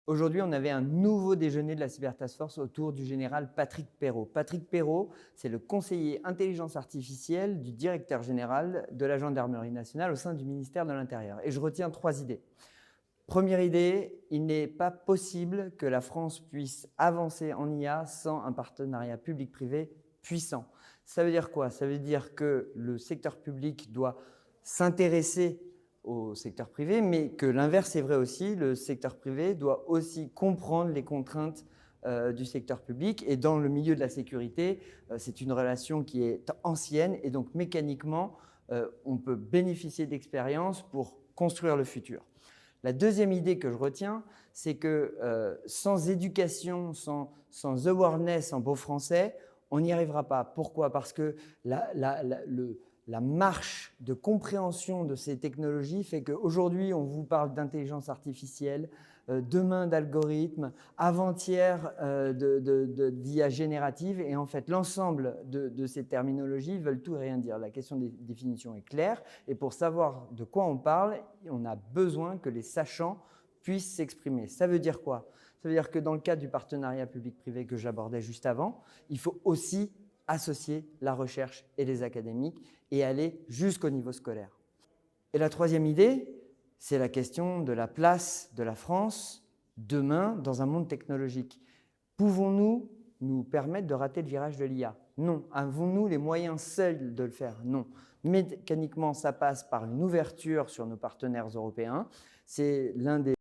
Aujourd'hui, on avait un nouveau déjeuner de la Cyber Task Force autour du général Patrick Perrault. Patrick Perrault, c'est le conseiller intelligence artificielle du directeur général de la Gendarmerie nationale au sein du ministère de l'Intérieur. Et je retiens 3 idées. Première idée, il n'est pas possible que la France puisse avancer en IA sans un partenariat public-privé puissant. Ça veut dire quoi? Ça veut dire que le secteur public doit s'intéresser au secteur privé, mais que l'inverse est vrai aussi, le secteur privé doit aussi comprendre les contraintes du secteur public. Et dans le milieu de la sécurité, c'est une relation qui est ancienne et donc mécaniquement, on peut bénéficier d'expériences pour construire le futur. La deuxième idée que je retiens, c'est que sans éducation, sans awareness en beau français, on n'y arrivera pas. Pourquoi? Parce que la marche de compréhension de ces technologies fait qu'aujourd'hui, on vous parle d'intelligence artificielle, demain d'algorithmes, avant-hier d'IA générative. Et en fait, l'ensemble de ces terminologies veulent tout et rien dire. La question des définitions est claire. Et pour savoir de quoi on parle, on a besoin que les sachants puissent s'exprimer. Ça veut dire quoi? Ça veut dire que dans le cadre du partenariat public-privé que j'abordais juste avant, il faut aussi associer la recherche et les académiques et aller jusqu'au niveau scolaire. Et la troisième idée, c'est la question de la place de la France demain dans un monde technologique. Pouvons-nous nous permettre de rater le virage de l'IA? Non. Avons-nous les moyens seuls de le faire? Non. Mécaniquement, ça passe par une ouverture sur nos partenaires européens. C'est l'un des